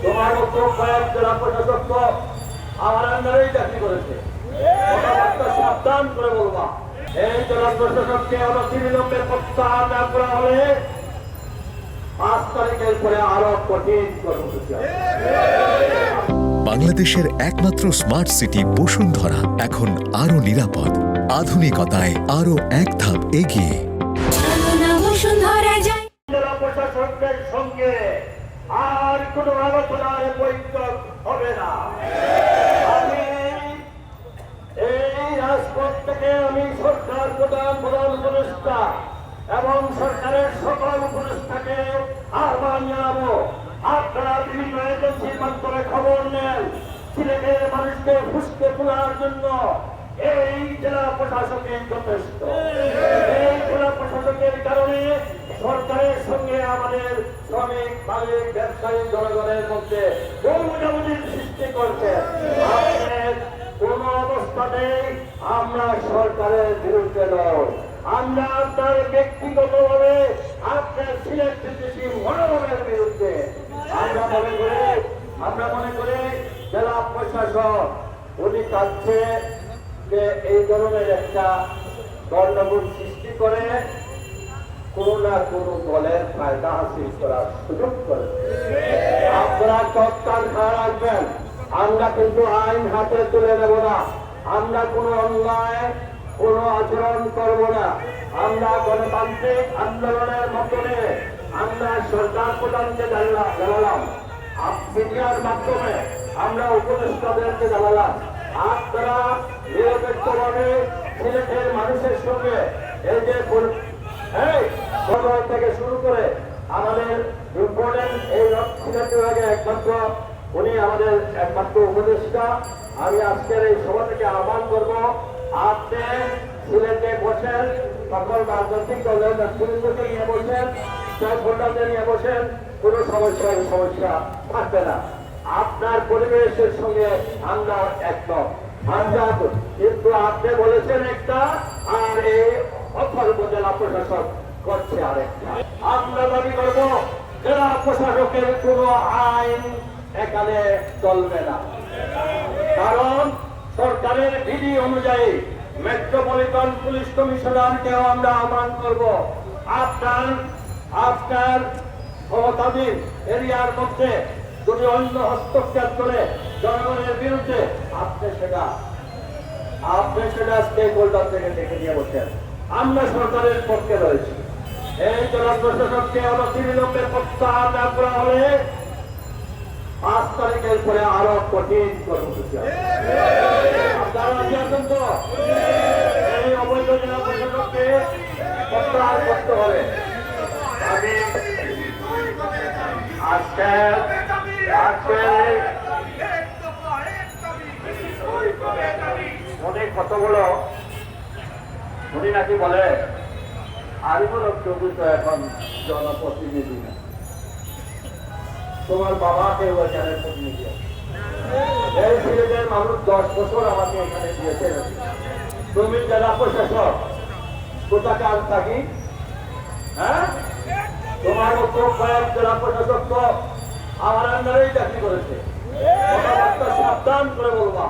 তোমার মতো কয়েক জেলা প্রশাসক তো আমার আন্ডারেই চাকরি করেছে। কথাবার্তা সাবধান করে বলবা। এই জেলা প্রশাসককে অনতিবিলম্বে প্রত্যাহার না করা হলে 5 তারিখের পরে আরো কঠিন কর্মসূচি হবে। বাংলাদেশের একমাত্র স্মার্ট সিটি বসুন্ধরা এখন আরো নিরাপদ, আধুনিকতায় আরো এক ধাপ এগিয়ে। জেলা প্রশাসকের সঙ্গে আর কোনো আলোচনার বৈঠক হবে না। আমি এই রাজপথ থেকে সরকার প্রধান উপদেষ্টা এবং সরকারের সকল উপদেষ্টাকে আহ্বান জানাবো, আপনারা বিভিন্ন এজেন্সির মাধ্যমে খবর নেন, সিলেটের মানুষকে ফুসকে তোলার জন্য এই জেলা প্রশাসকের যথেষ্ট। এই জেলা প্রশাসকের কারণে সরকারের সঙ্গে আমাদের শ্রমিক, মালিক, ব্যবসায়ী, জনগণের মধ্যে বোঝাবুঝির সৃষ্টি করছে। কোন অবস্থাতেই আমরা সরকারের বিরুদ্ধে নয়, আমরা আপনার ব্যক্তিগতভাবে আপনার সিলেট বিদেশি মনোভাবের বিরুদ্ধে। আমরা মনে করি জেলা প্রশাসক উনি চাচ্ছে যে এই ধরনের একটা গণ্ডগোল সৃষ্টি করে কোন না কোন দলের ফায়দা হাসিল করার সুযোগ করে। আপনারা চটকান খেয়াল রাখবেন, আমরা কিন্তু আইন হাতে তুলে নেব না, আমরা কোনো অন্যায় কোন আচরণ করব না। আমরা গণতান্ত্রিক আন্দোলনের মাধ্যমে আমরা সরকার প্রধানকে জানালাম, মিডিয়ার মাধ্যমে আমরা উপদেষ্টাদেরকে জানালাম, আপনারা নিরপেক্ষভাবে সিলেটের মানুষের সঙ্গে এই যে থেকে শুরু করে আমাদের ইম্পর্টেন্ট এই সিলেট বিভাগে একমাত্র উনি আমাদের একমাত্র উপদেষ্টা। আমি আজকের এই সভা থেকে আহ্বান করব, আপনি সিলেটে বসেন, সকল রাজনৈতিক দলের নেতৃত্বকে নিয়ে বসেন, হোল্ডারদের নিয়ে বসেন, কোনো সমস্যা থাকবে না। আপনার পরিবেশের সঙ্গে আমরা একদম কিন্তু আপনি বলেছেন একটা, আর এই অথর্ব জেলা প্রশাসক করছে আরেকটা। আমরা দাবি করব জেলা প্রশাসকের কোন আইন এখানে চলবে না, কারণ সরকারের বিধি অনুযায়ী মেট্রোপলিটন পুলিশ কমিশনারকেও আমরা আহ্বান করব, আপনার ক্ষমতাধীন এরিয়ার মধ্যে যদি অন্য হস্তক্ষেপ করে জনগণের বিরুদ্ধে আপনি সেটা স্টেক হোল্ডার থেকে দেখে নিয়ে বসেন। আমরা সরকারের পক্ষে রয়েছি। এই জেলা প্রশাসককে অনতিবিলম্বে প্রত্যাহার না করা হলে 5 তারিখের পরে আরো কঠিন কর্মসূচি হবে। আপনারা রাজি আছেন তো? এই অবৈধ জেলা প্রশাসককে প্রত্যাহার করতে হবে। আমি আজকে অনেক কতগুলো উনি নাকি বলে আরিফুল চৌধুরী তো এখন জনপ্রতিনিধি না, তোমার বাবাকে ওখানে প্রতিনিধি। এই সিলেটের মানুষ 10 বছর আমাকে এখানে দিয়েছে, তুমি জেলা প্রশাসক কোথাকার থাকি? হ্যাঁ, তোমার মতো কয়েক জেলা প্রশাসক তো আমার আন্ডারেই চাকরি করেছে। কথাবার্তা সাবধান করে বলবা।